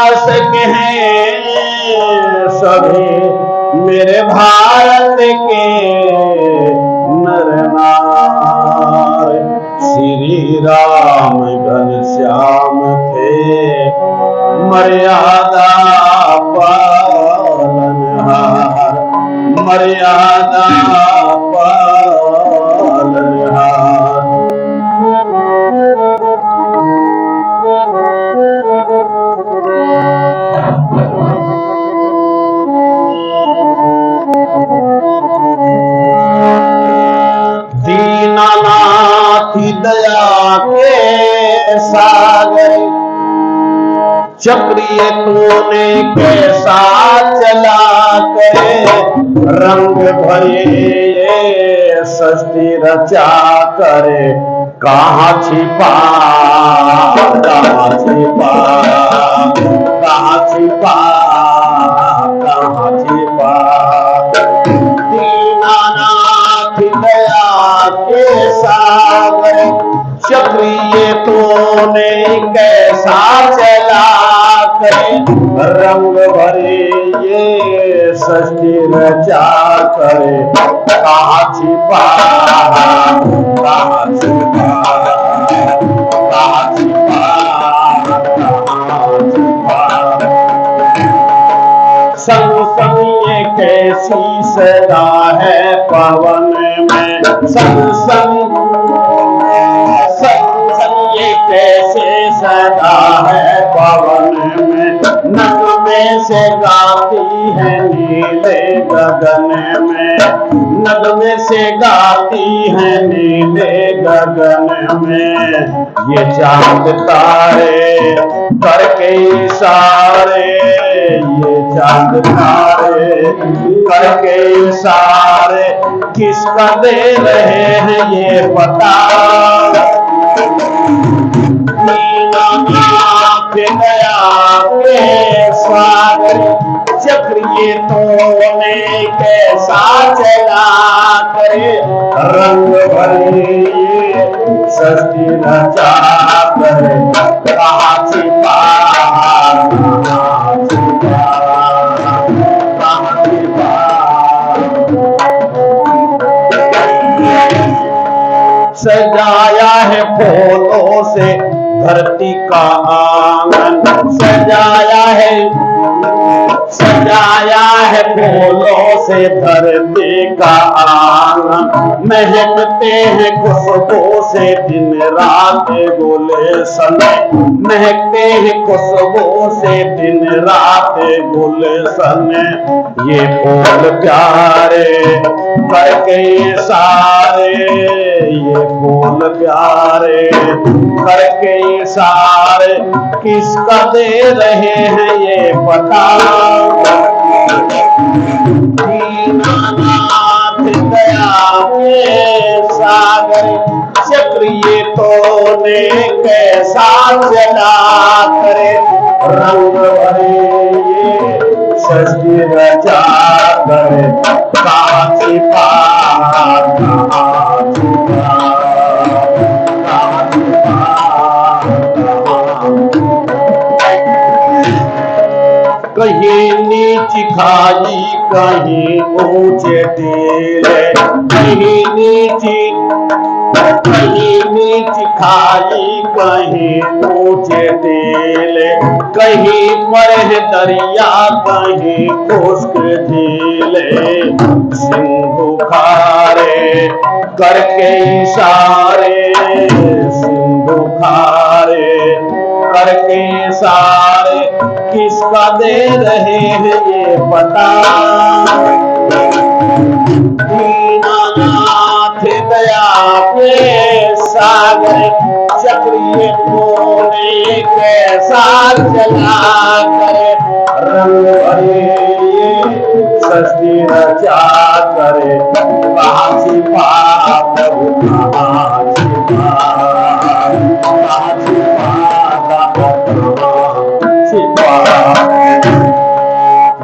देश के हैं सभी मेरे भारत के नर नार। श्री राम घनश्याम थे मर्यादा पालनहार, मर्यादा पालनहार। दीनानाथ दया के सागर चक्रिय तूने कैसा चला करे, रंग भरे ये सृष्टि रचा करे। कहाँ छिपा कहाँ छिपा कहाँ छिपा कहाँ छिपा। दीनानाथ दया के सागर चक्रिय तूने कैसा चला करे, रंग भरे ये सृष्टि रचा करे। कहाँ छिपा कहाँ छिपा कहाँ छिपा कहाँ छिपा। संग संग ये कैसी सदा है पवन में, संग संग ये कैसे सदा है पवन में। नगमे से गाती है नीले गगन में, नगमे से गाती है नीले गगन में। ये चांद तारे करके इशारे, ये चांद तारे करके इशारे किसका दे रहे हैं ये पता। दीनानाथ दया के सागर चक्रिय तूने कैसा चला करे, रंग भरे सृष्टि रचा करे। कहाँ छिपा कहाँ छिपा कहाँ छिपा। सजाया है फूलों से धरती का आंगन, सजाया है फूलों से धरती का आंगन। महकते हैं खुशबू से दिन रात गुलशन, महकते हैं खुशबू से दिन रात गुलशन। ये फूल प्यारे करके सारे, ये फूल प्यारे करके सारे किसका दे रहे हैं ये पता। दीनानाथ दया के सागर चक्रिय तूने कैसा चला करे, रंग भरे ये सृष्टि रचा करे। कहाँ छिपा कहाँ छिपा कहाँ छिपा कहाँ। कहीं नीची खाई कहीं ऊंचे टीले, कहीं नीची खाई कहीं ऊंचे टीले। कहीं पर है दरिया कहीं खुश्क झीले। सिंधु खारे करके इशारे, सिंधु खारे करके सारे किसका दे रहे हैं ये पता। दीनानाथ दया के सागर चक्रिय तूने कैसा चला करे, रंग भरे सृष्टि रचा करे। कहाँ छिपा प्रभु कहाँ छिपा कहाँ छिपा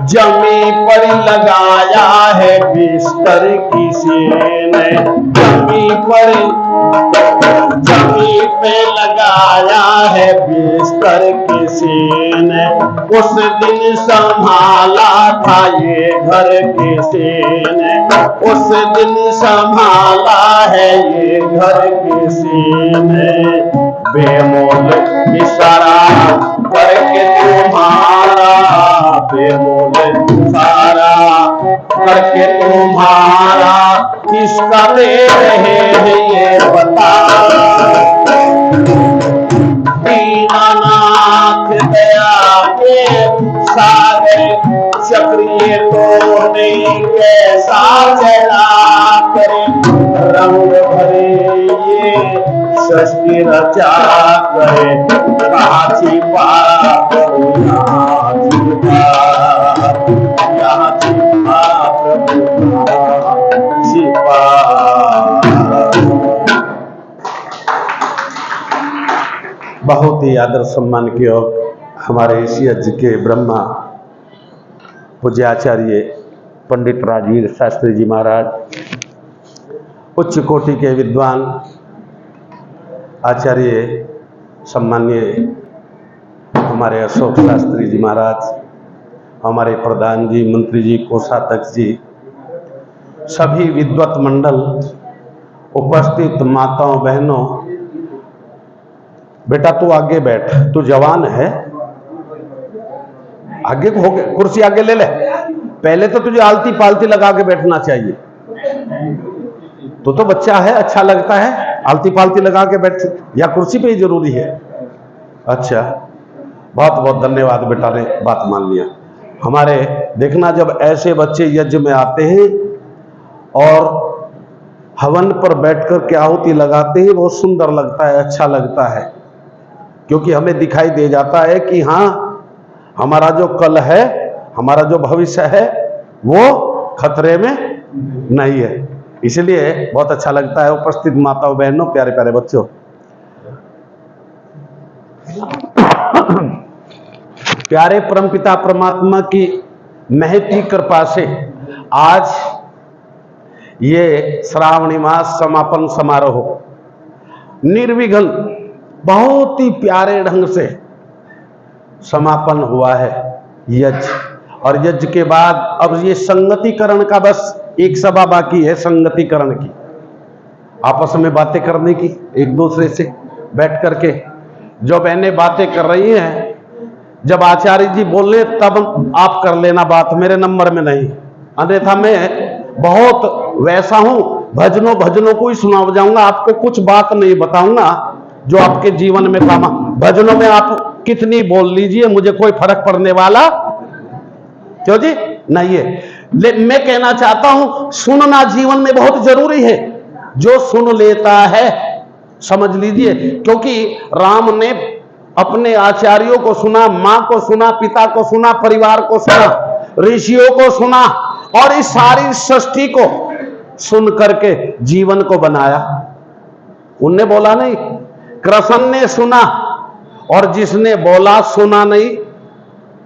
जमी पर लगाया है बिस्तर किसी ने, जमी पे लगाया है बिस्तर किसी सीने, उस दिन संभाला था ये घर के सीने, उस दिन संभाला है ये घर के सीने। बेमोल इशारा करके तुम्हारा, बेमोल इशारा करके तुम्हारा, किसका दे रहे हैं ये बता। दीनानाथ दया के सारे चक्रिय तो नहीं कैसा चला करे, रंग भरे ये सृष्टि रचा करे, कहाँ छिपा यहाँ छिपा, यहाँ छिपा छिपा। बहुत ही आदर सम्मान के और हमारे इस यज्ञ के ब्रह्मा पूज्य आचार्य पंडित राजवीर शास्त्री जी महाराज, उच्च कोटि के विद्वान आचार्य सम्मान्य हमारे अशोक शास्त्री जी महाराज, हमारे प्रधान जी, मंत्री जी, कोषाध्यक्ष जी, सभी विद्वत मंडल, उपस्थित माताओं बहनों। बेटा तू आगे बैठ, तू जवान है, आगे हो गए, कुर्सी आगे ले ले। पहले तो तुझे आलती पालती लगा के बैठना चाहिए, तो बच्चा है, अच्छा लगता है आलती पालती लगा के बैठ, या कुर्सी पे ही जरूरी है। अच्छा, बहुत बहुत धन्यवाद, बेटा ने बात मान लिया। हमारे देखना, जब ऐसे बच्चे यज्ञ में आते हैं और हवन पर बैठकर के आहुति लगाते हैं, बहुत सुंदर लगता है, अच्छा लगता है, क्योंकि हमें दिखाई दे जाता है कि हाँ, हमारा जो कल है, हमारा जो भविष्य है, वो खतरे में नहीं है। इसलिए बहुत अच्छा लगता है। उपस्थित माताओं बहनों, प्यारे प्यारे बच्चों, प्यारे परमपिता परमात्मा की महती कृपा से आज ये श्रावणी मास समापन समारोह निर्विघ्न बहुत ही प्यारे ढंग से समापन हुआ है यज्ञ। और यज्ञ के बाद अब ये संगतिकरण का बस एक सभा बाकी है, संगतिकरण की, आपस में बातें करने की, एक दूसरे से बैठ करके। जो बहनें बातें कर रही हैं, जब आचार्य जी बोले तब आप कर लेना बात, मेरे नंबर में नहीं, अन्यथा मैं बहुत वैसा हूं, भजनों को ही सुना जाऊंगा, आपको कुछ बात नहीं बताऊंगा जो आपके जीवन में काम। भजनों में आप कितनी बोल लीजिए, मुझे कोई फर्क पड़ने वाला क्यों जी नहीं है। मैं कहना चाहता हूं, सुनना जीवन में बहुत जरूरी है। जो सुन लेता है, समझ लीजिए, क्योंकि राम ने अपने आचार्यों को सुना, मां को सुना, पिता को सुना, परिवार को सुना, ऋषियों को सुना, और इस सारी सृष्टि को सुन करके जीवन को बनाया। उनने बोला नहीं, कृष्ण ने सुना, और जिसने बोला सुना नहीं।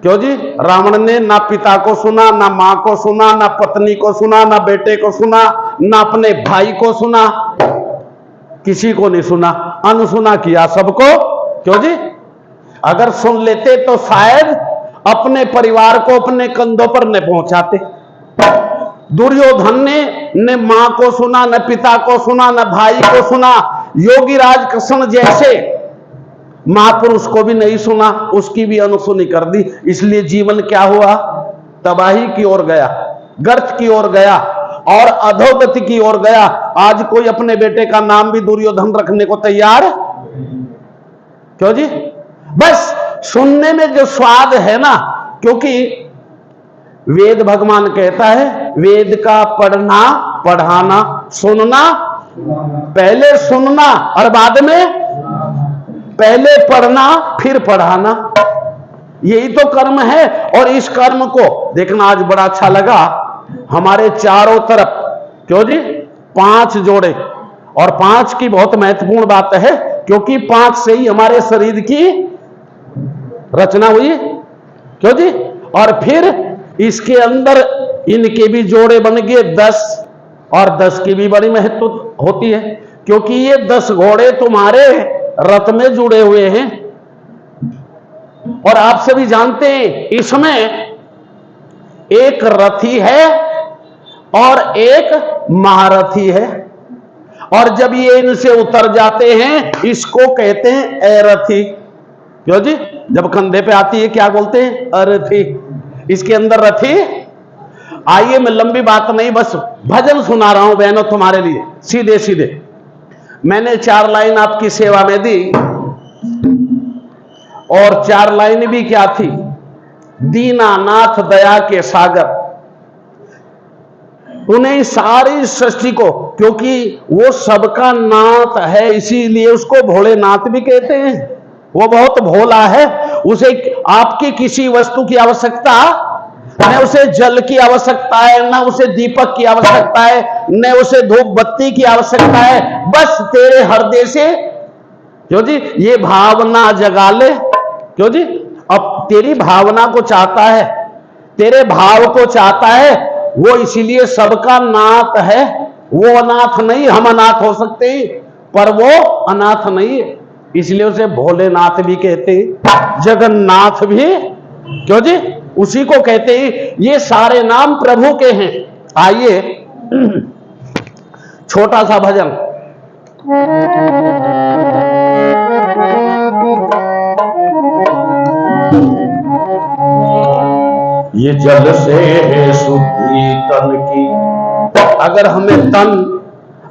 क्यों जी? रावण ने ना पिता को सुना, ना मां को सुना, ना पत्नी को सुना, ना बेटे को सुना, ना अपने भाई को सुना, किसी को नहीं सुना, अनसुना किया सबको। क्यों जी? अगर सुन लेते तो शायद अपने परिवार को अपने कंधों पर न पहुंचाते। दुर्योधन ने मां को सुना, न पिता को सुना, न भाई को सुना। योगीराज कृष्ण जैसे महापुरुष को भी नहीं सुना, उसकी भी अनसुनी कर दी। इसलिए जीवन क्या हुआ? तबाही की ओर गया, गर्त की ओर गया और अधोगति की ओर गया। आज कोई अपने बेटे का नाम भी दुर्योधन रखने को तैयार। क्यों जी? बस सुनने में जो स्वाद है ना, क्योंकि वेद भगवान कहता है, वेद का पढ़ना, पढ़ाना, सुनना, पहले सुनना और बाद में, पहले पढ़ना फिर पढ़ाना, यही तो कर्म है। और इस कर्म को देखना आज बड़ा अच्छा लगा, हमारे चारों तरफ, क्यों जी, 5 जोड़े, और 5 की बहुत महत्वपूर्ण बात है, क्योंकि 5 से ही हमारे शरीर की रचना हुई। क्यों जी? और फिर इसके अंदर इनके भी जोड़े बन गए 10, और 10 की भी बड़ी महत्व होती है, क्योंकि ये 10 घोड़े तुम्हारे रथ में जुड़े हुए हैं। और आप सभी जानते हैं इसमें एक रथी है और एक महारथी है, और जब ये इनसे उतर जाते हैं इसको कहते हैं अरथी। क्यों जी? जब कंधे पे आती है क्या बोलते हैं? अरथी। इसके अंदर रथी। आइए, मैं लंबी बात नहीं, बस भजन सुना रहा हूं बहनों तुम्हारे लिए, सीधे सीधे। मैंने 4 लाइन आपकी सेवा में दी, और 4 लाइन भी क्या थी? दीनानाथ दया के सागर। उन्हें सारी सृष्टि को, क्योंकि वो सबका नाथ है इसीलिए उसको भोलेनाथ भी कहते हैं। वो बहुत भोला है, उसे आपकी किसी वस्तु की आवश्यकता, न उसे जल की आवश्यकता है, न उसे दीपक की आवश्यकता है, न उसे धूप बत्ती की आवश्यकता है, बस तेरे हृदय से क्यों जी ये भावना जगा ले। क्यों जी? अब तेरी भावना को चाहता है, तेरे भाव को चाहता है, वो इसीलिए सबका नाथ है। वो अनाथ नहीं, हम अनाथ हो सकते हैं पर वो अनाथ नहीं है, इसलिए उसे भोलेनाथ भी कहते हैं, जगन्नाथ भी। क्यों जी? उसी को कहते हैं। ये सारे नाम प्रभु के हैं। आइए, छोटा सा भजन। ये जल से है शुद्धि तन की। अगर हमें तन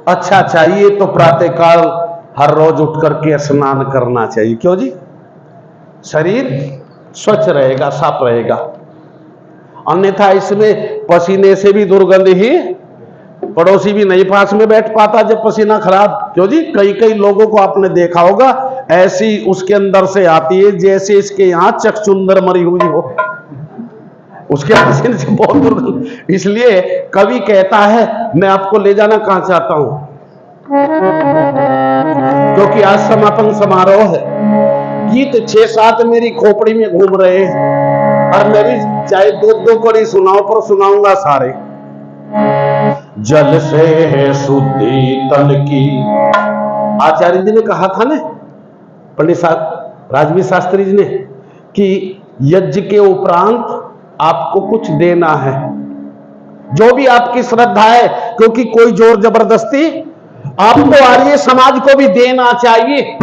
अच्छा चाहिए तो प्रातःकाल हर रोज उठ करके स्नान करना चाहिए। क्यों जी? शरीर स्वच्छ रहेगा, साफ रहेगा, अन्यथा इसमें पसीने से भी दुर्गंध ही, पड़ोसी भी नहीं पास में बैठ पाता जब पसीना खराब। क्यों जी? कई कई लोगों को आपने देखा होगा, ऐसी उसके अंदर से आती है जैसे इसके यहां चकचुंदर मरी हुई हो, उसके पसीने से बहुत दुर्गंध। इसलिए कवि कहता है, मैं आपको ले जाना कहां चाहता हूं, क्योंकि आज समापन समारोह है, गीत 6-7 मेरी खोपड़ी में घूम रहे हैं, और मैं भी चाहे 2-2 कड़ी सुनाऊं पर सुनाऊंगा सारे। जल से है शुद्धि तन की। आचार्य जी ने कहा था ना, पंडित राजवीर शास्त्री जी ने, कि यज्ञ के उपरांत आपको कुछ देना है, जो भी आपकी श्रद्धा है, क्योंकि कोई जोर जबरदस्ती आपको आर्य समाज को भी देना चाहिए।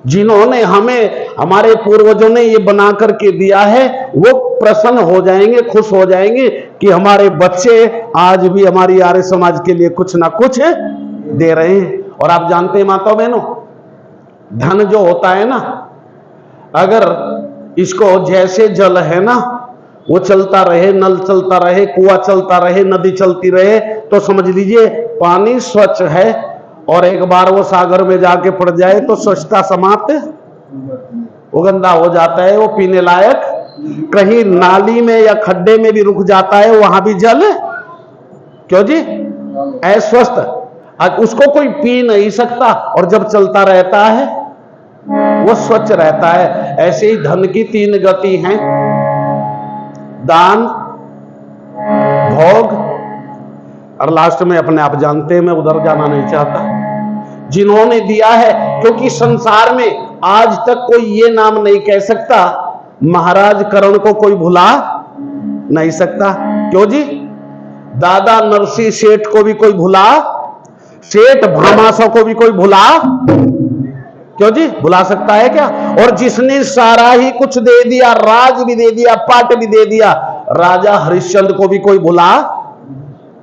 जिन्होंने हमें, हमारे पूर्वजों ने ये बना करके दिया है, वो प्रसन्न हो जाएंगे, खुश हो जाएंगे कि हमारे बच्चे आज भी हमारी आर्य समाज के लिए कुछ ना कुछ दे रहे हैं। और आप जानते हैं माता बहनों, धन जो होता है ना, अगर इसको जैसे जल है ना, वो चलता रहे, नल चलता रहे, कुआं चलता रहे, नदी चलती रहे, तो समझ लीजिए पानी स्वच्छ है, और एक बार वो सागर में जाके पड़ जाए तो स्वच्छता समाप्त, वो गंदा हो जाता है, वो पीने लायक। कहीं नाली में या खड्डे में भी रुक जाता है, वहां भी जल, क्यों जी, अस्वस्थ, उसको कोई पी नहीं सकता, और जब चलता रहता है वो स्वच्छ रहता है। ऐसे ही धन की 3 गति हैं, दान, भोग, और लास्ट में अपने आप जानते हैं, मैं उधर जाना नहीं चाहता। जिन्होंने दिया है, क्योंकि संसार में आज तक कोई ये नाम नहीं कह सकता, महाराज करण को कोई भुला नहीं सकता। क्यों जी? दादा नरसिंह सेठ को भी कोई भुला, सेठ भामाशा को भी कोई भुला, क्यों जी, भुला सकता है क्या? और जिसने सारा ही कुछ दे दिया, राज भी दे दिया, पाट भी दे दिया, राजा हरिश्चंद्र को भी कोई भुला,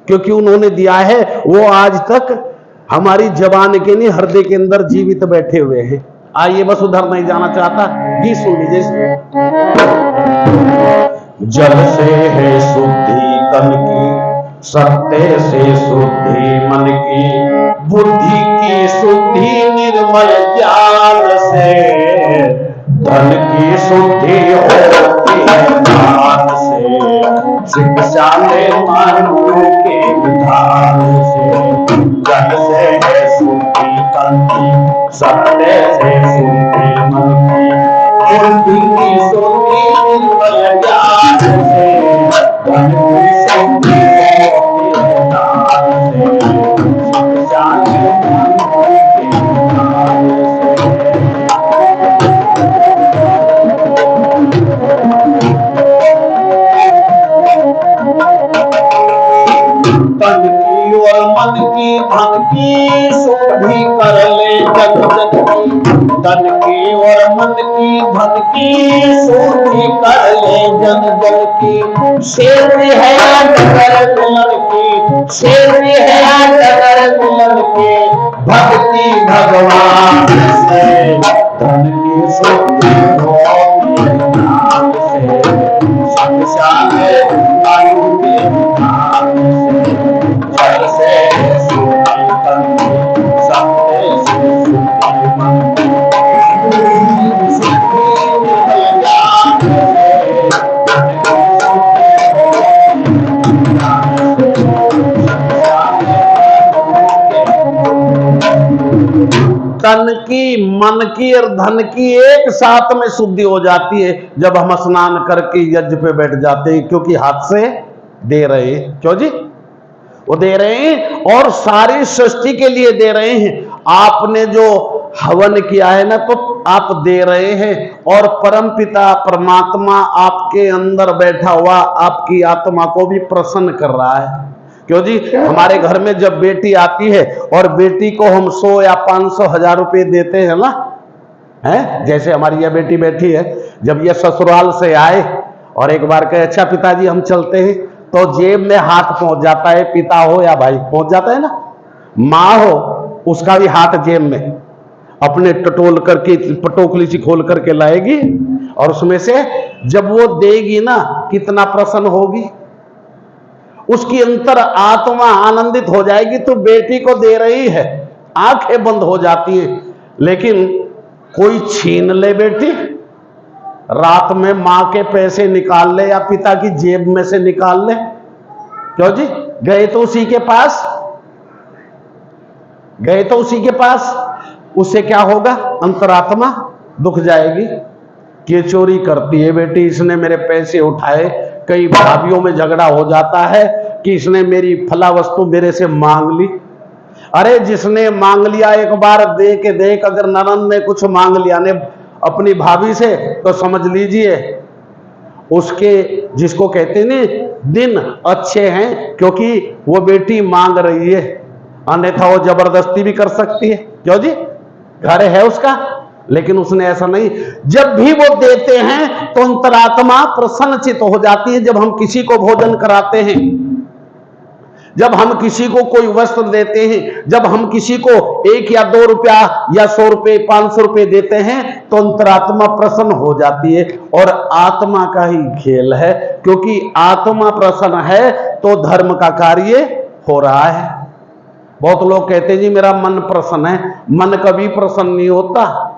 क्योंकि उन्होंने दिया है, वो आज तक हमारी जबान के नहीं, हृदय के अंदर जीवित बैठे हुए हैं। आइए, बस उधर नहीं जाना चाहता, गीत सुन लीजिए। जल से है शुद्धि तन की, सत्य से शुद्धि मन की, बुद्धि की शुद्धि निर्मल ज्ञान से, धन की शुद्धि होती है दान से, शिक्षा में मनु के विधान से। जल से है शुद्धि तन की, सत्य से शुद्धि मन की, बुद्धि की शुद्धि निर्मल ज्ञान से, धन की शुद्धि होती है दान से, शिक्षा में मनु के विधान से। और मन की धन की शुद्धि कर ले जन जन की, धन की और मन की धन की शुद्धि कर ले जन जन की। शेर है डगर मिलन की, शेर है डगर मिलन की, भक्ति भगवान से धन की शुद्धि होगी नाम से, शमशान वायु के नाम से, जल से शुद्धि करके सबसे शुद्धि मन की, शुद्धि ज्ञान से धन की शुद्धि तन की, मन की और धन की एक साथ में शुद्धि हो जाती है जब हम स्नान करके यज्ञ पे बैठ जाते हैं, क्योंकि हाथ से दे रहे हैं। क्यों जी? वो दे रहे हैं और सारी सृष्टि के लिए दे रहे हैं। आपने जो हवन किया है ना, तो आप दे रहे हैं और परमपिता परमात्मा आपके अंदर बैठा हुआ आपकी आत्मा को भी प्रसन्न कर रहा है। क्यों जी? हमारे घर में जब बेटी आती है और बेटी को हम 100 या 500 1000 रुपए देते हैं ना, है जैसे हमारी यह बेटी बैठी है, जब ये ससुराल से आए और एक बार कहे अच्छा पिताजी हम चलते हैं, तो जेब में हाथ पहुंच जाता है, पिता हो या भाई पहुंच जाता है ना, माँ हो उसका भी हाथ जेब में, अपने टटोल करके पटोकली सी खोल करके लाएगी और उसमें से जब वो देगी ना, कितना प्रसन्न होगी, उसकी अंतर आत्मा आनंदित हो जाएगी। तो बेटी को दे रही है, आंखें बंद हो जाती है। लेकिन कोई छीन ले बेटी, रात में मां के पैसे निकाल ले या पिता की जेब में से निकाल ले, क्यों जी? गए तो उसी के पास, गए तो उसी के पास, उससे क्या होगा? अंतरात्मा दुख जाएगी कि ये चोरी करती है बेटी, इसने मेरे पैसे उठाए। कई भाभीियों में झगड़ा हो जाता है कि इसने मेरी फला वस्तु मेरे से मांग ली। अरे जिसने मांग लिया एक बार दे के देख, अगर ननद ने कुछ मांग लिया ने अपनी भाभी से, तो समझ लीजिए उसके, जिसको कहते हैं दिन अच्छे हैं, क्योंकि वो बेटी मांग रही है, अन्यथा वो जबरदस्ती भी कर सकती है। क्यों जी? घर है उसका, लेकिन उसने ऐसा नहीं। जब भी वो देते हैं तो अंतरात्मा प्रसन्नचित हो जाती है। जब हम किसी को भोजन कराते हैं, जब हम किसी को कोई वस्त्र देते हैं, जब हम किसी को 1 या 2 रुपया या 100 रुपये 500 रुपये देते हैं, तो अंतरात्मा प्रसन्न हो जाती है। और आत्मा का ही खेल है, क्योंकि आत्मा प्रसन्न है तो धर्म का कार्य हो रहा है। बहुत लोग कहते हैं जी मेरा मन प्रसन्न है। मन कभी प्रसन्न नहीं होता।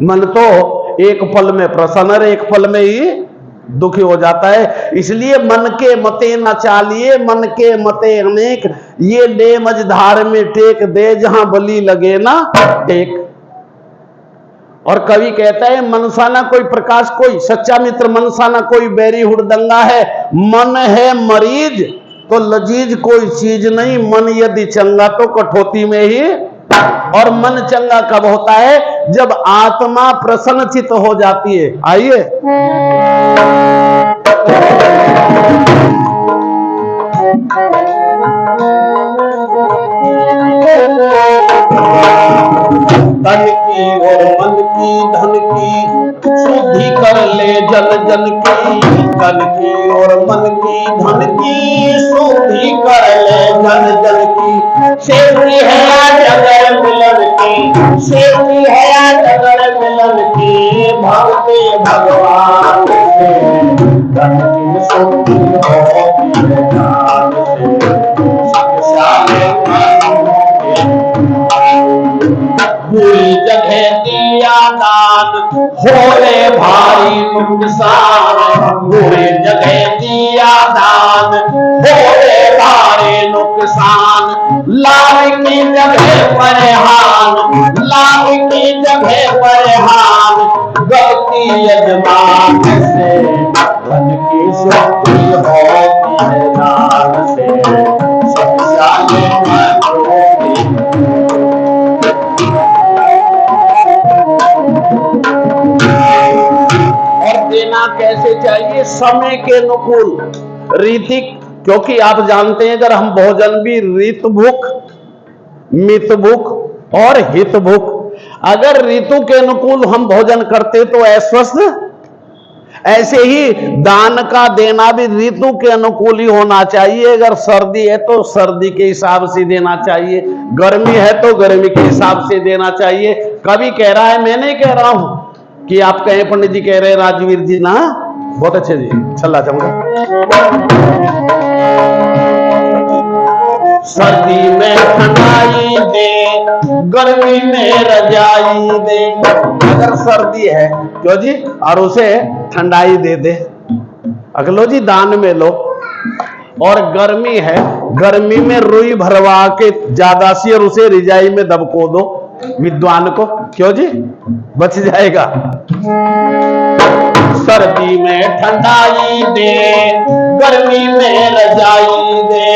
मन तो एक पल में प्रसन्न है, एक पल में ही दुखी हो जाता है। इसलिए मन के मते न चालिए, मन के मते अनेक, ये ले मझधार में टेक दे, जहां बलि लगे ना टेक। और कवि कहता है मनसा ना कोई प्रकाश कोई सच्चा मित्र, मनसा ना कोई बैरी हुड़दंगा है। मन है मरीज तो लजीज कोई चीज नहीं, मन यदि चंगा तो कठौती में ही। और मन चंगा कब होता है? जब आत्मा प्रसन्नचित हो जाती है। आइए तन की और मन की धन की शुद्धि कर ले जन जन की, तन की और मन की धन की शुद्धि कर ले जन जन की। शेरनी है डगर मिलन की, शेरनी है डगर मिलन की, भक्ति भगवान से धन की शुद्धि होगी ज्ञान से, शमशान बुरी जगह दिया दान होए भारी नुकसान, बुरी जगह दिया दान होए भारी नुकसान। लाभ की जगह पर हान, लाभ की जगह पर हान, गलती यजमान से धन की शुद्धि होती है दान से, शमशान देना कैसे चाहिए? समय के अनुकूल, रीति क्योंकि आप जानते हैं अगर हम भोजन भी ऋत भूख, मित भूख और हित भूख, अगर ऋतु के अनुकूल हम भोजन करते तो अस्वस्थ, ऐसे ही दान का देना भी ऋतु के अनुकूल ही होना चाहिए। अगर सर्दी है तो सर्दी के हिसाब से देना चाहिए, गर्मी है तो गर्मी के हिसाब से देना चाहिए। कभी कह रहा है, मैं नहीं कह रहा हूं कि आप कहें, पंडित जी कह रहे हैं, राजवीर जी ना, बहुत अच्छे जी, चला जाऊंगा। सर्दी में ठंडाई दे, गर्मी में रजाई दे। अगर सर्दी है क्यों जी, और उसे ठंडाई दे दे, अगलो जी दान में लो। और गर्मी है, गर्मी में रुई भरवा के ज्यादा सी और उसे रिजाई में दबको दो विद्वान को, क्यों जी, बच जाएगा। सर्दी में ठंडाई दे, गर्मी में रजाई दे,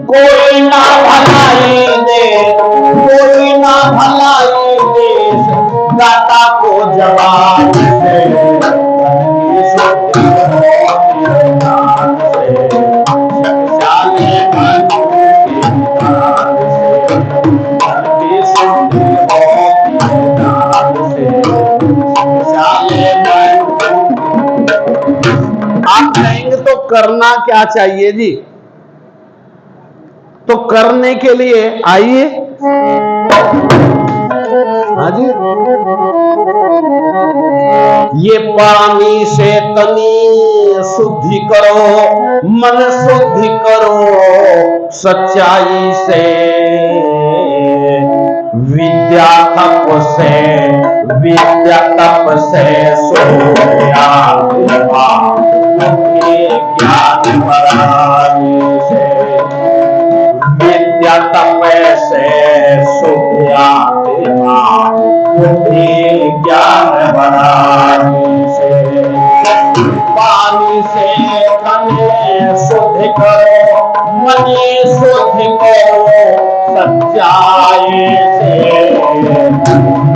कोई ना भलाई दे, कोई ना भलाई दे, दाता को जवाब दे। आप कहेंगे तो करना क्या चाहिए जी, तो करने के लिए आइए, हाँ जी, ये पानी से तनी शुद्धि करो, मन शुद्धि करो सच्चाई से, विद्या तप से, विद्या तप से सोया ज्ञान बरानी से, विद्या तप से सोया ज्ञान बरानी से, पानी से तने शुद्ध करो, मनी शुद्ध करो सच्चाई से,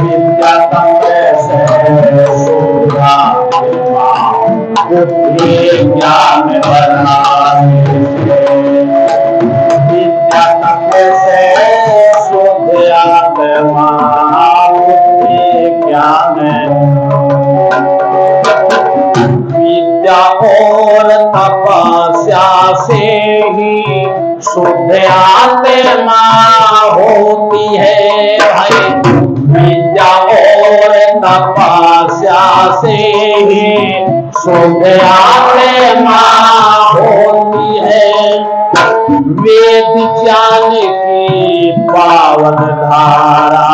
विद्या तप से सोया ज्ञान बरानी से, विद्या तप से शुद्ध आत्मा ज्ञान, विद्या और तपस्या से ही शुद्ध आत्मा होती है भाई, विद्या और तपस्या से ही शुद्ध आत्मा होती है, वेद ज्ञान की पावन धारा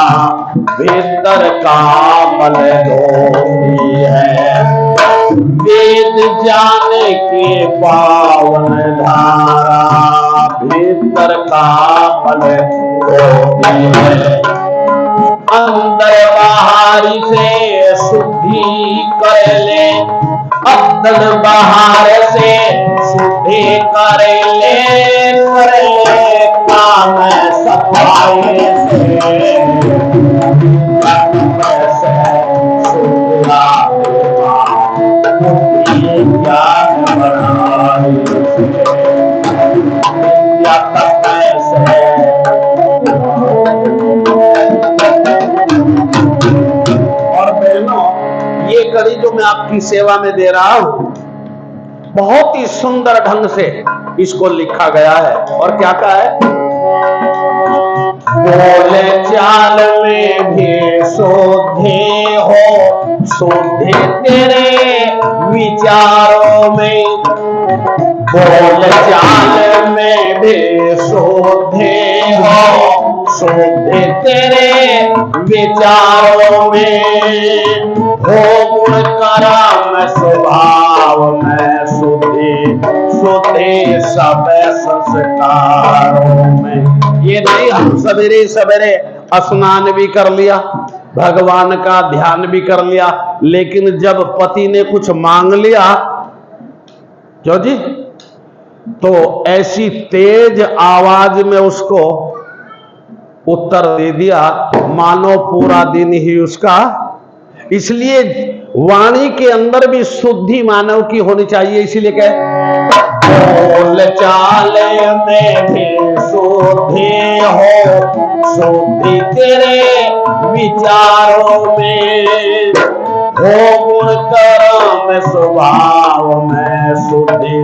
भीतर का मन धोती है, वेद ज्ञान की पावन धारा भीतर का मन धोती है, अंदर बाहरी से शुद्धि कर ले, अंदर बाहर से शुद्धि कर ले काम सफाई से, ज्ञान बढ़ाई से, विद्या तप से। और बहनों, ये कड़ी जो मैं आपकी सेवा में दे रहा हूं, बहुत ही सुंदर ढंग से इसको लिखा गया है। और क्या कहा है, बोले चाल में भी शोधे हो, शोधे तेरे विचारों में, बोल चाल में भी शोधे हो, शोधे तेरे विचारों में, हो गुण करम स्वभाव में शुद्धि, शुद्धि सब संस्कारों में। ये नहीं हम सवेरे सवेरे स्नान भी कर लिया, भगवान का ध्यान भी कर लिया, लेकिन जब पति ने कुछ मांग लिया, क्यों जी, तो ऐसी तेज आवाज में उसको उत्तर दे दिया मानो पूरा दिन ही उसका। इसलिए वाणी के अंदर भी शुद्धि मानव की होनी चाहिए, इसीलिए कहे बोल चाले में भी शुद्धि हो, शुद्धि तेरे विचारों में हो, गुण कर्म स्वभाव में शुद्धि,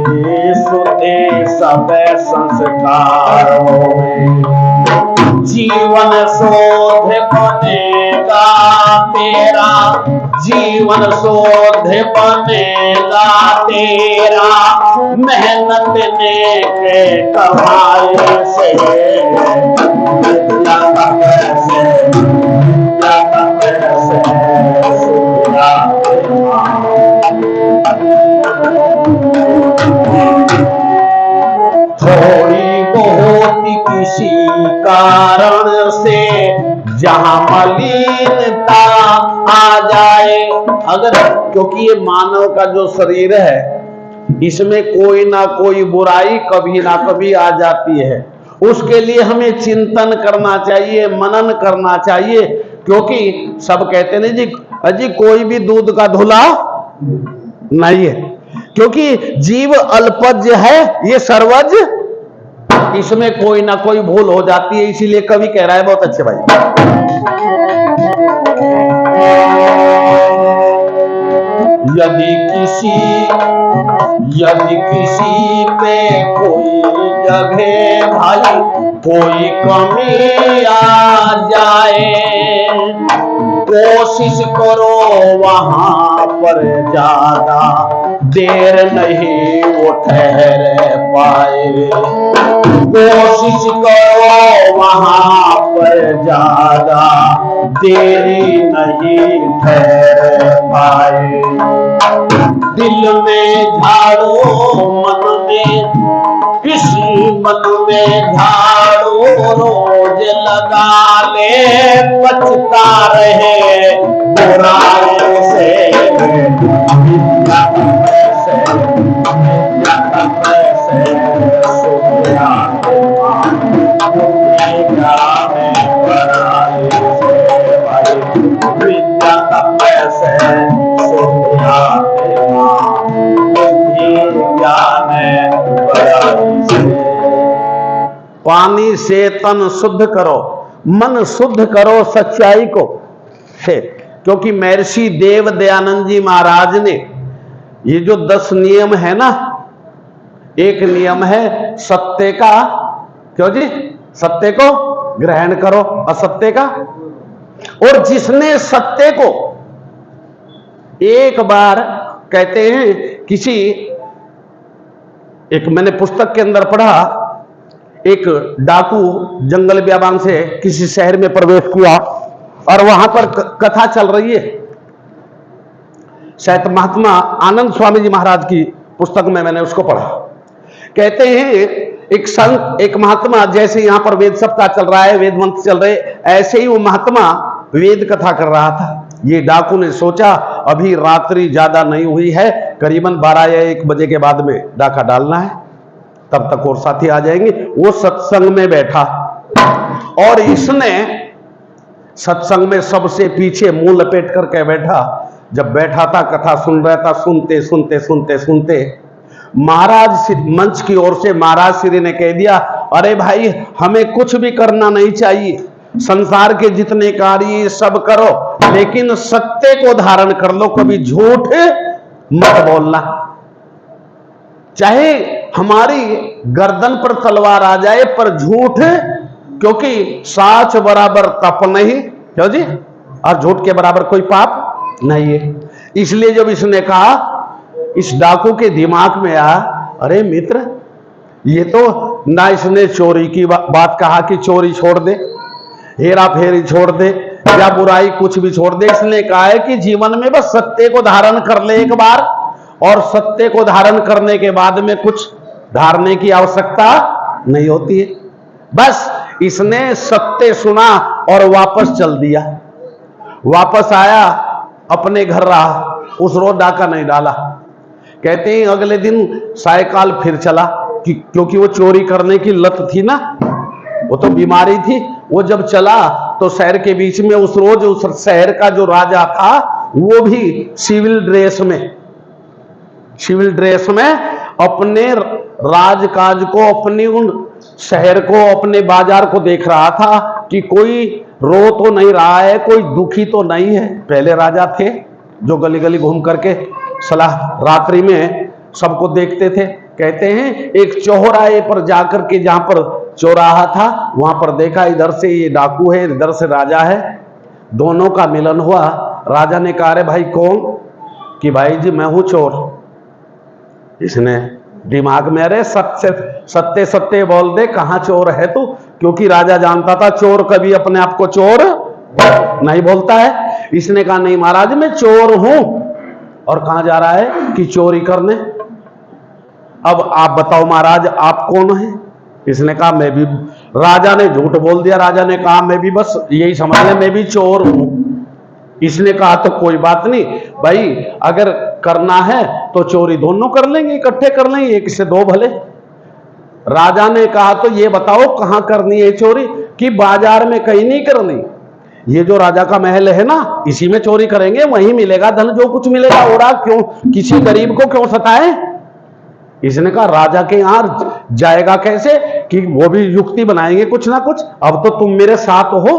शुद्धि सब संस्कारों में। जीवन शोध बनेगा तेरा, जीवन शोध बनेगा तेरा, मेहनत ने के कमाई से, थोड़ी बहुत किसी कारण से जहां मलिनता आ जाए, अगर, क्योंकि ये मानव का जो शरीर है इसमें कोई ना कोई बुराई कभी ना कभी आ जाती है, उसके लिए हमें चिंतन करना चाहिए, मनन करना चाहिए। क्योंकि सब कहते नहीं जी, अजी कोई भी दूध का धुला नहीं है, क्योंकि जीव अल्पज्य है, ये सर्वज, इसमें कोई ना कोई भूल हो जाती है। इसीलिए कवि कह रहा है, बहुत अच्छे भाई, यदि किसी पे कोई जगह भाई कोई कमी आ जाए, कोशिश करो वहां पर ज्यादा देर नहीं वो ठहर पाए, कोशिश करो वहां पर ज्यादा देरी नहीं ठहर पाए। दिल में झाड़ो मन में, किसी मन में झाड़ो रोज लगा ले, बचता रहे बुराई से, पानी से तन शुद्ध करो, मन शुद्ध करो सच्चाई को से। क्योंकि महर्षि देव दयानंद जी महाराज ने ये जो 10 नियम है ना, एक नियम है सत्य का, क्यों जी, सत्य को ग्रहण करो, असत्य का, और जिसने सत्य को एक बार, कहते हैं किसी, एक मैंने पुस्तक के अंदर पढ़ा, एक डाकू जंगल बियाबान से किसी शहर में प्रवेश किया और वहां पर कथा चल रही है, शायद महात्मा आनंद स्वामी जी महाराज की पुस्तक में मैंने उसको पढ़ा। कहते हैं एक संत, एक महात्मा, जैसे यहां पर वेद सप्ताह चल रहा है, वेद मंत्र चल रहे, ऐसे ही वो महात्मा वेद कथा कर रहा था। ये डाकू ने सोचा अभी रात्रि ज्यादा नहीं हुई है, करीबन 12 या 1 बजे के बाद में डाका डालना है, तब तक और साथी आ जाएंगे। वो सत्संग में बैठा और इसने सत्संग में सबसे पीछे मुंह लपेट करके बैठा। जब बैठा था, कथा सुन रहा था, सुनते सुनते सुनते सुनते महाराज मंच की ओर से महाराज श्री ने कह दिया, अरे भाई हमें कुछ भी करना नहीं चाहिए, संसार के जितने कार्य सब करो, लेकिन सत्य को धारण कर लो, कभी झूठ मत बोलना। चाहे हमारी गर्दन पर तलवार आ जाए पर झूठ, क्योंकि साच बराबर तप नहीं, क्यों जी, और झूठ के बराबर कोई पाप नहीं है। इसलिए जब इसने कहा, इस डाकू के दिमाग में आया, अरे मित्र, ये तो ना इसने चोरी की बात कहा कि चोरी छोड़ दे, हेरा फेरी छोड़ दे, या बुराई कुछ भी छोड़ दे। इसने कहा है कि जीवन में बस सत्य को धारण कर ले एक बार, और सत्य को धारण करने के बाद में कुछ धारने की आवश्यकता नहीं होती है। बस इसने सत्य सुना और वापस चल दिया। वापस आया, अपने घर रहा, उस रोज डाका नहीं डाला। कहते हैं अगले दिन सायकाल फिर चला, क्योंकि वो चोरी करने की लत थी ना, वो तो बीमारी थी। वो जब चला तो शहर के बीच में, उस रोज उस शहर का जो राजा था वो भी सिविल ड्रेस में अपने राजकाज को, अपनी उन शहर को, अपने बाजार को देख रहा था कि कोई रो तो नहीं रहा है, कोई दुखी तो नहीं है। पहले राजा थे जो गली गली घूम करके सलाह रात्रि में सबको देखते थे। कहते हैं एक चौराहे पर जाकर के, जहां पर चौराहा था वहां पर देखा इधर से ये डाकू है, इधर से राजा है, दोनों का मिलन हुआ। राजा ने कहा, अरे भाई कौन? कि भाई जी मैं हूं चोर। इसने दिमाग में, अरे सत्य सत्य बोल दे, कहां चोर है तू? क्योंकि राजा जानता था चोर कभी अपने आप को चोर नहीं बोलता है। इसने कहा नहीं महाराज मैं चोर हूं। और कहां जा रहा है? कि चोरी करने। अब आप बताओ महाराज आप कौन है? इसने कहा मैं भी। राजा ने झूठ बोल दिया। राजा ने कहा मैं भी, बस यही समझ ले मैं भी चोर हूं। इसने कहा तो कोई बात नहीं भाई, अगर करना है तो चोरी दोनों कर लेंगे, इकट्ठे कर लेंगे, एक से दो भले। राजा ने कहा तो ये बताओ कहां करनी है चोरी? कि बाजार में कहीं नहीं करनी, ये जो राजा का महल है ना इसी में चोरी करेंगे, वहीं मिलेगा धन, जो कुछ मिलेगा। और क्यों किसी गरीब को क्यों सताए? इसने कहा राजा के यहां जाएगा कैसे? कि वो भी युक्ति बनाएंगे कुछ ना कुछ। अब तो तुम मेरे साथ हो,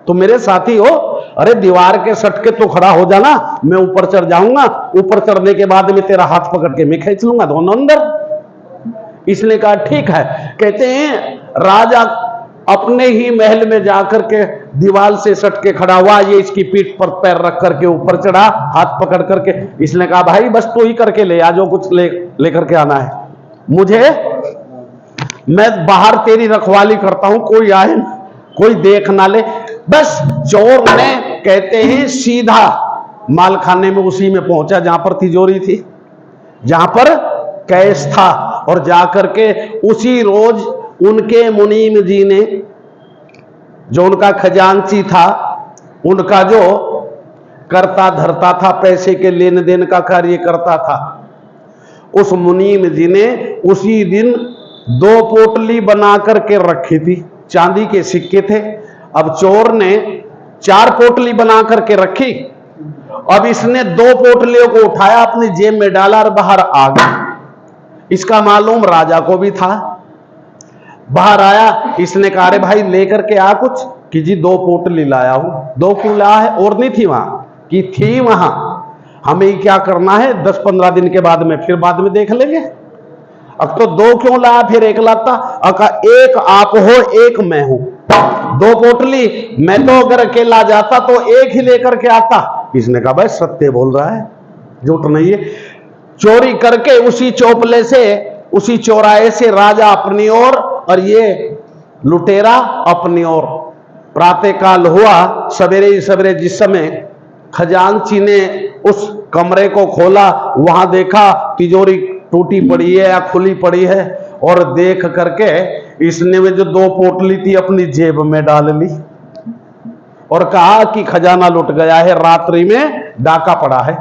तुम मेरे साथी हो। अरे दीवार के सट के तो खड़ा हो जाना, मैं ऊपर चढ़ जाऊंगा, ऊपर चढ़ने के बाद में तेरा हाथ पकड़ के मैं खींच लूंगा, दोनों अंदर। इसने कहा ठीक है। कहते हैं राजा अपने ही महल में जाकर के दीवार से सट के खड़ा हुआ, ये इसकी पीठ पर पैर रख करके ऊपर चढ़ा, हाथ पकड़ करके। इसने कहा भाई बस तू ही करके ले आ, जो कुछ लेकर के आना है मुझे, मैं बाहर तेरी रखवाली करता हूं, कोई आए कोई देख ना ले। बस चोर ने, कहते हैं सीधा मालखाने में उसी में पहुंचा जहां पर तिजोरी थी, जहां पर कैश था। और जाकर के उसी रोज उनके मुनीम जी ने, जो उनका खजांची था, उनका जो करता धरता था, पैसे के लेन देन का कार्य करता था, उस मुनीम जी ने उसी दिन 2 पोटली बना करके रखी थी, चांदी के सिक्के थे। अब चोर ने 4 पोटली बना करके रखी। अब इसने 2 पोटलियों को उठाया, अपनी जेब में डाला और बाहर आ गया। इसका मालूम राजा को भी था। बाहर आया, इसने कहा अरे भाई लेकर के आ कुछ। कि जी 2 पोटली लाया हूं। 2 क्यों लाया है? और नहीं थी वहां? कि थी वहां। हमें क्या करना है, 10-15 दिन के बाद में फिर बाद में देख लेंगे। अब तो 2 क्यों लाया? फिर 1 लाता। एक आप हो, एक मैं हूं। 2 पोटली, मैं तो अगर अकेला जाता तो 1 ही लेकर के आता। इसने कहा भाई सत्य बोल रहा है, झूठ नहीं है। चोरी करके उसी चौपले से, उसी चौराहे से राजा अपनी ओर और ये लुटेरा अपनी ओर। प्रातःकाल हुआ, सवेरे ही सवेरे जिस समय खजांची ने उस कमरे को खोला, वहां देखा तिजोरी टूटी पड़ी है या खुली पड़ी है। और देख करके इसने में जो 2 पोटली थी अपनी जेब में डाल ली और कहा कि खजाना लुट गया है, रात्रि में डाका पड़ा है।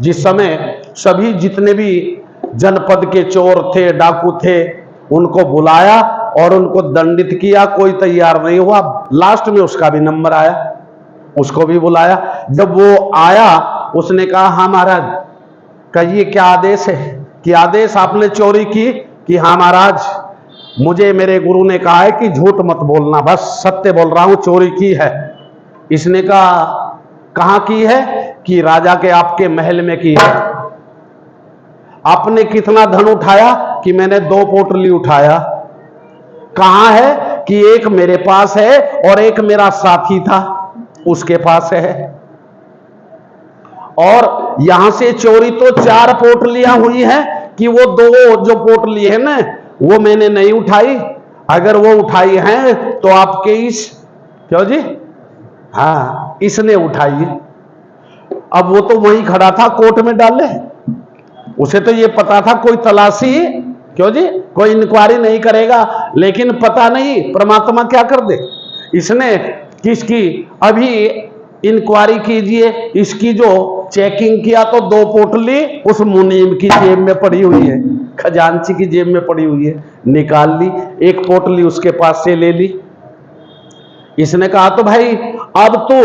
जिस समय सभी जितने भी जनपद के चोर थे, डाकू थे, उनको बुलाया और उनको दंडित किया, कोई तैयार नहीं हुआ। लास्ट में उसका भी नंबर आया, उसको भी बुलाया। जब वो आया उसने कहा हाँ महाराज, कहिए क्या आदेश है? कि आदेश आपने चोरी की? कि हाँ महाराज, मुझे मेरे गुरु ने कहा है कि झूठ मत बोलना, बस सत्य बोल रहा हूं, चोरी की है। इसने कहा कहां की है? कि राजा के आपके महल में की है। आपने कितना धन उठाया? कि मैंने 2 पोटली उठाया। कहां है? कि एक मेरे पास है और एक मेरा साथी था उसके पास है। और यहां से चोरी तो 4 पोटलियां हुई हैं, कि वो 2 जो पोटली है ना वो मैंने नहीं उठाई। अगर वो उठाई है तो आपके इस, क्यों जी? हाँ इसने उठाई। अब वो तो वहीं खड़ा था, कोर्ट में डाले, उसे तो ये पता था कोई तलाशी, क्यों जी, कोई इंक्वायरी नहीं करेगा। लेकिन पता नहीं परमात्मा क्या कर दे। इसने किसकी अभी इंक्वायरी कीजिए, इसकी जो चेकिंग किया तो 2 पोटली उस मुनीम की जेब में पड़ी हुई है, खजांची की जेब में पड़ी हुई है। निकाल ली, 1 पोटली उसके पास से ले ली। इसने कहा तो भाई अब तो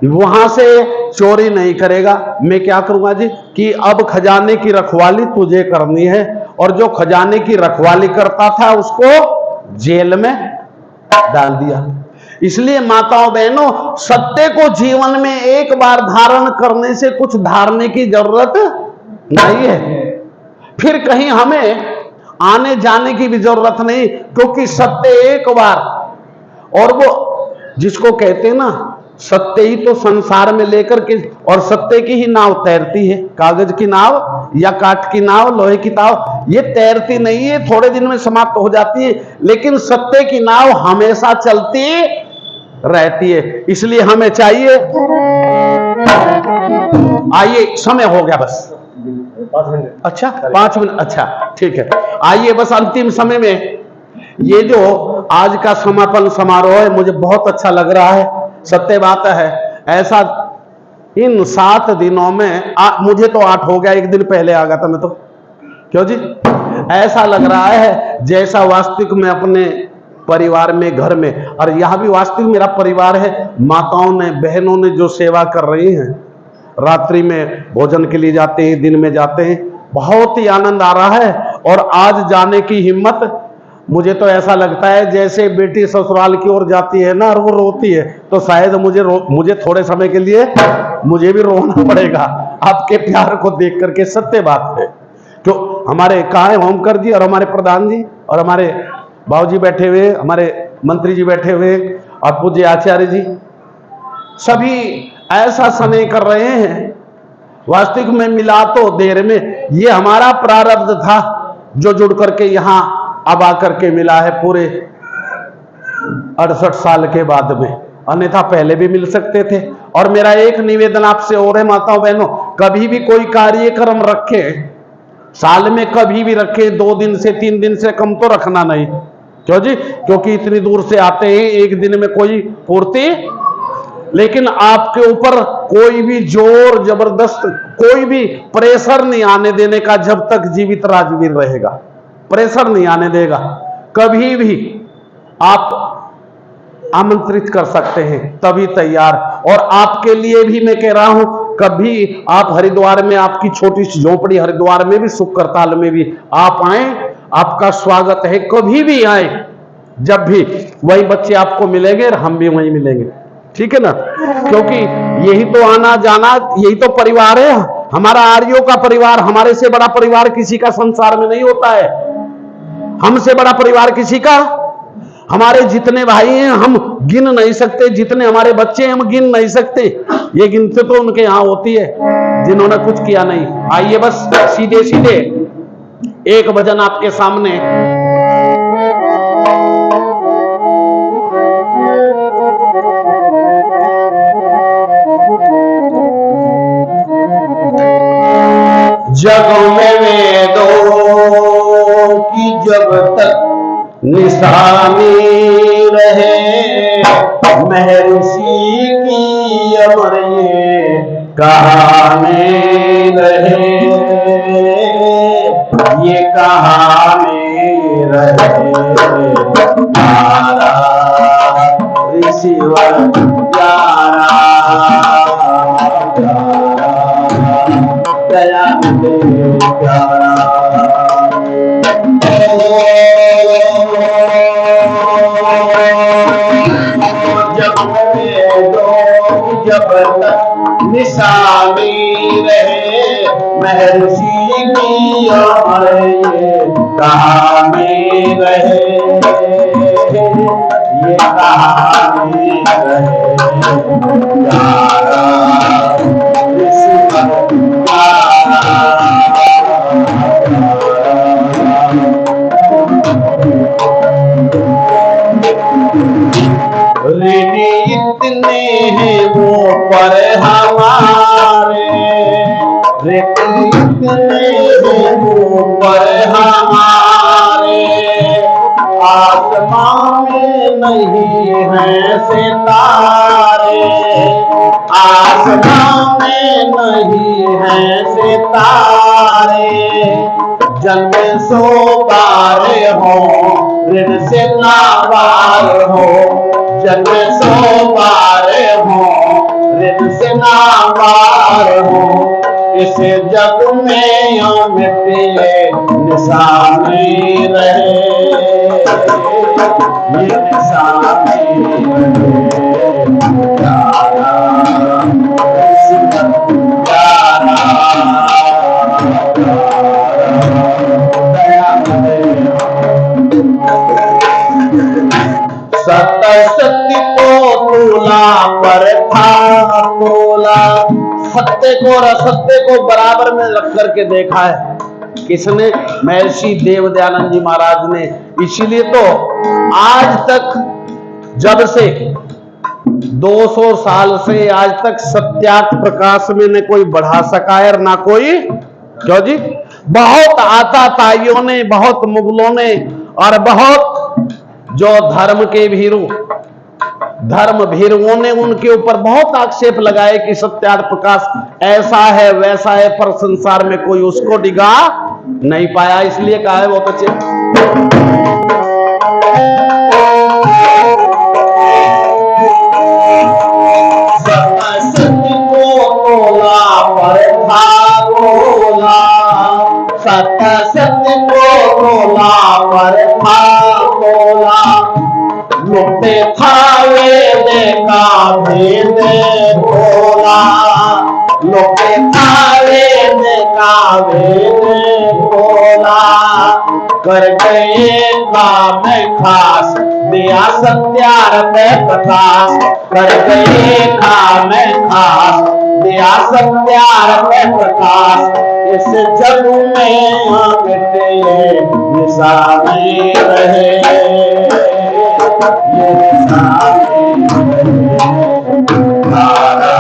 वहां से चोरी नहीं करेगा। मैं क्या करूंगा जी कि अब खजाने की रखवाली तुझे करनी है, और जो खजाने की रखवाली करता था उसको जेल में डाल दिया। इसलिए माताओं बहनों, सत्य को जीवन में एक बार धारण करने से कुछ धारने की जरूरत नहीं है, फिर कहीं हमें आने जाने की भी जरूरत नहीं, क्योंकि सत्य एक बार, और वो जिसको कहते हैं ना, सत्य ही तो संसार में लेकर के, और सत्य की ही नाव तैरती है। कागज की नाव या काठ की नाव, लोहे की नाव, ये तैरती नहीं है, थोड़े दिन में समाप्त हो जाती है, लेकिन सत्य की नाव हमेशा चलती रहती है। इसलिए हमें चाहिए, आइए समय हो गया बस 5 मिनट। अच्छा 5 मिनट, अच्छा ठीक है। आइए बस अंतिम समय में ये जो आज का समापन समारोह है, मुझे बहुत अच्छा लग रहा है। सत्य बात है, ऐसा इन 7 दिनों में मुझे तो 8 हो गया, एक दिन पहले आ गया था मैं तो, क्यों जी? ऐसा लग रहा है जैसा वास्तविक में अपने परिवार में, घर में, और यहां भी वास्तविक मेरा परिवार है। माताओं ने, बहनों ने जो सेवा कर रही हैं, रात्रि में भोजन के लिए जाते हैं, दिन में जाते हैं, बहुत ही आनंद आ रहा है। और आज जाने की हिम्मत, मुझे तो ऐसा लगता है जैसे बेटी ससुराल की ओर जाती है ना और वो रोती है, तो शायद मुझे थोड़े समय के लिए मुझे भी रोना पड़ेगा आपके प्यार को देख करके। सत्य बात है। तो हमारे कहाँ है होमकर जी, और हमारे प्रधान जी, और हमारे बाबूजी बैठे हुए, हमारे मंत्री जी बैठे हुए, और पूज्य आचार्य जी, सभी ऐसा समय कर रहे हैं। वास्तविक में मिला तो देर में, ये हमारा प्रारब्ध था जो जुड़ करके यहां अब आकर के मिला है पूरे 68 साल के बाद में, अन्यथा पहले भी मिल सकते थे। और मेरा एक निवेदन आपसे और है माताओं बहनों, कभी भी कोई कार्यक्रम रखे, साल में कभी भी रखे, 2 दिन से 3 दिन से कम तो रखना नहीं। क्यों जी? क्योंकि इतनी दूर से आते हैं, एक दिन में कोई पूर्ति, लेकिन आपके ऊपर कोई भी जोर जबरदस्त, कोई भी प्रेशर नहीं आने देने का जब तक जीवित राजवीर रहेगा। प्रेशर नहीं आने देगा। कभी भी आप आमंत्रित कर सकते हैं, तभी तैयार। और आपके लिए भी मैं कह रहा हूं, कभी आप हरिद्वार में, आपकी छोटी सी झोपड़ी हरिद्वार में भी, सुख करताल में भी आप आए, आपका स्वागत है। कभी भी आए, जब भी, वही बच्चे आपको मिलेंगे और हम भी वहीं मिलेंगे, ठीक है ना? क्योंकि यही तो आना जाना, यही तो परिवार है हमारा, आर्यों का परिवार। हमारे से बड़ा परिवार किसी का संसार में नहीं होता है। हमसे बड़ा परिवार किसी का, हमारे जितने भाई हैं हम गिन नहीं सकते, जितने हमारे बच्चे हम गिन नहीं सकते। ये गिनती तो उनके यहां होती है जिन्होंने कुछ किया नहीं। आइए बस सीधे सीधे एक भजन आपके सामने। जग में वेदों की जब तक निशानी रहे, महर्षि की अमर ये कहानी रहे, ये कहानी रहे। तारा ऋषिवर प्यारा, दया दे प्यारा। जब तक निशानी रहे, महर्षि की अमर ये कहानी रहे, ये कहानी रहे। प्यारा ऋषिवर ऋणी इतने हैं वो पर हमारे, ऋणी इतने हैं वो पर हमारे। आसमान में नहीं है सितारे, आसमान में नहीं है सितारे। जन्म सो पार हो, ऋण से ना पार हो, जन्म सो पार हो, ऋण पार हो, इस जग में अमित निशानी रहे, ये निशानी रहे प्यारा कृष्ण प्यारा सत्य सत्य को तोला पर था तोला, सत्य को और असत्य को बराबर में रख करके देखा है किसने? महर्षि देव दयानंद जी महाराज ने। इसीलिए तो आज तक, जब से 200 साल से आज तक सत्यार्थ प्रकाश में न कोई बढ़ा सका है और ना कोई, क्यों जी? बहुत आताताइयों ने, बहुत मुगलों ने और बहुत जो धर्म के भीरू, धर्म भीरुओं ने उनके ऊपर बहुत आक्षेप लगाए कि सत्यार्थ प्रकाश ऐसा है वैसा है, पर संसार में कोई उसको डिगा नहीं पाया। इसलिए कहा है बहुत अच्छे, सत्य को तोला पर था तोला, सत्य को तोला पर था तोला, लुटे थावे देखा भेद भोला, लुटे थावे देखा भेद भोला, कर गए काम खास दिया सत्यार्थ प्रकाश, कर गए काम खास दिया सत्यार्थ प्रकाश, इस जग में अमित निशानी रहे, ये निशानी प्यारा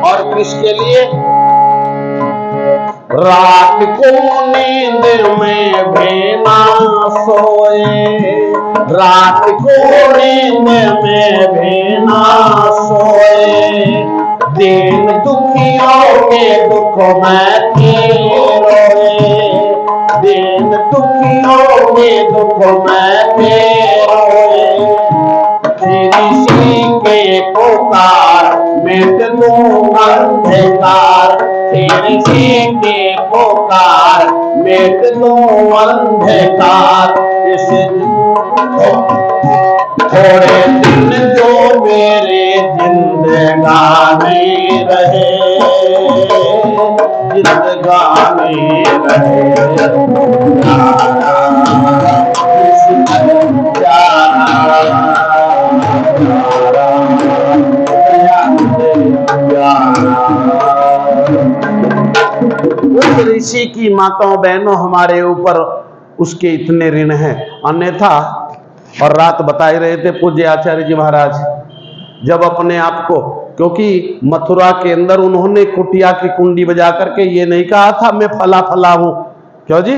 और किसके लिए? रात को नींद में भी ना सोए, रात को नींद में भी ना सोए, दिन दुखियों के दुख में रोए, दिन दुखियों के दुख में रोए, ऋषि के पुकार मिट दूं अंधकार, ऋषि के पुकार मिट दूं अंधकार, इस थोड़े दिन जो मेरे जिंदगानी रहे, जिंदगानी रहे उस ऋषि की माताओं बहनों हमारे ऊपर उसके इतने ऋण हैं। अन्यथा, और रात बता ही रहे थे पूज्य आचार्य जी महाराज, जब अपने आप को, क्योंकि मथुरा के अंदर उन्होंने कुटिया की कुंडी बजा करके ये नहीं कहा था मैं फला फला हूं, क्यों जी?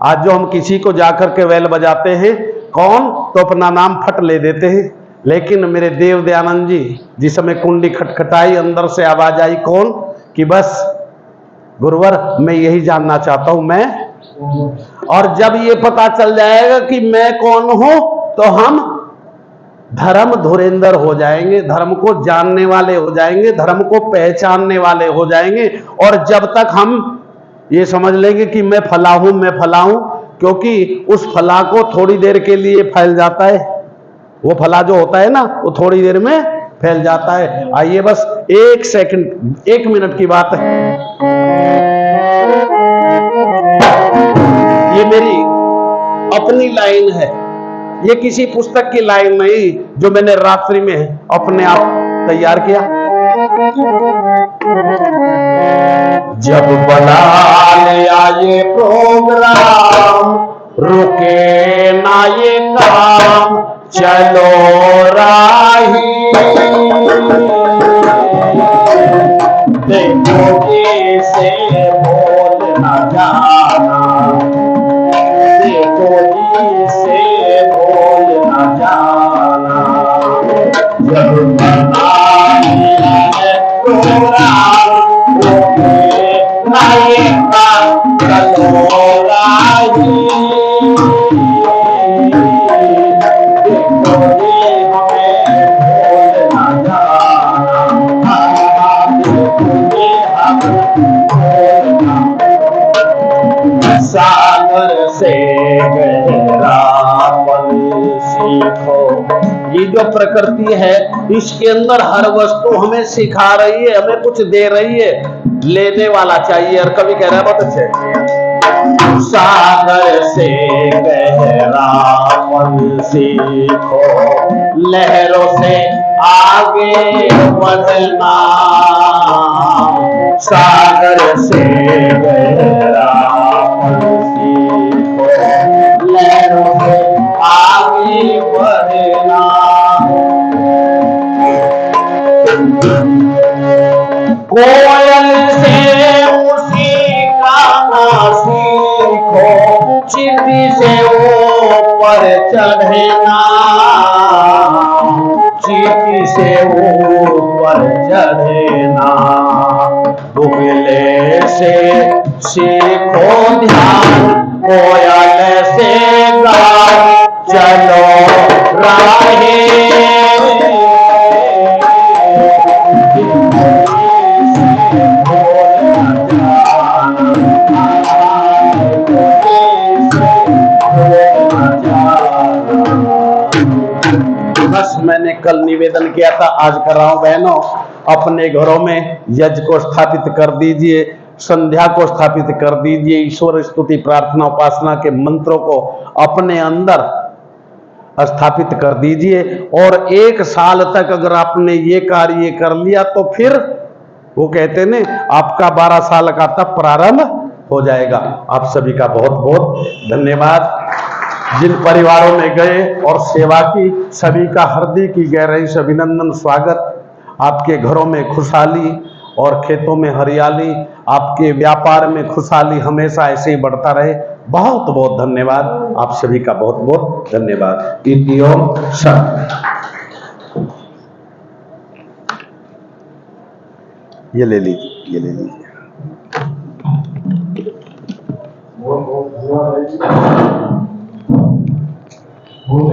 आज जो हम किसी को जाकर के वैल बजाते हैं, कौन तो अपना नाम फट ले देते हैं, लेकिन मेरे देव दयानंद जी जिस समय कुंडी खटखटाई अंदर से आवाज आई कौन कि बस गुरुवर मैं यही जानना चाहता हूं मैं, और जब ये पता चल जाएगा कि मैं कौन हूं तो हम धर्म धुरेंद्र हो जाएंगे, धर्म को जानने वाले हो जाएंगे, धर्म को पहचानने वाले हो जाएंगे। और जब तक हम ये समझ लेंगे कि मैं फला हूं मैं फला हूं, क्योंकि उस फला को थोड़ी देर के लिए फैल जाता है, वो फला जो होता है ना वो थोड़ी देर में फैल जाता है। आइए बस 1 सेकंड 1 मिनट की बात है, ये मेरी अपनी लाइन है, ये किसी पुस्तक की लाइन नहीं जो मैंने रात्रि में अपने आप तैयार किया। जब बना लिया ये प्रोग्राम रुके ना ये काम, चलो राही देखो से बोल ना जाना, देखो से बोल ना जाना। जब बना लिया प्रोग्राम रुके ना ये काम, चलो राही सीखो। ये जो प्रकृति है इसके अंदर हर वस्तु हमें सिखा रही है, हमें कुछ दे रही है, लेने वाला चाहिए। और कवि कह रहा है बहुत अच्छे, सागर से गहरापन सीखो, लहरों से आगे बढ़ना। सागर से गहरापन सीखो, लहरों से आगे बढ़ना। कोयल से उसी गाना सीखो, चींटी से ऊपर चढ़ना। चींटी से ऊपर चढ़ना। दुबले से सीखो ध्यान, कोयल से गाओ चलो राहे। बस मैंने कल निवेदन किया था, आज कर रहा हूं बहनों, अपने घरों में यज्ञ को स्थापित कर दीजिए, संध्या को स्थापित कर दीजिए, ईश्वर स्तुति प्रार्थना उपासना के मंत्रों को अपने अंदर स्थापित कर दीजिए। और 1 साल तक अगर आपने ये कार्य कर लिया तो फिर वो कहते ने आपका 12 साल का तब प्रारंभ हो जाएगा। आप सभी का बहुत बहुत धन्यवाद। जिन परिवारों में गए और सेवा की, सभी का हृदय की गहराई से अभिनंदन, स्वागत। आपके घरों में खुशहाली और खेतों में हरियाली, आपके व्यापार में खुशहाली हमेशा ऐसे ही बढ़ता रहे। बहुत बहुत धन्यवाद। आप सभी का बहुत बहुत धन्यवाद। इति ओम शांति। ये ले लीजिए, ये ले लीजिए।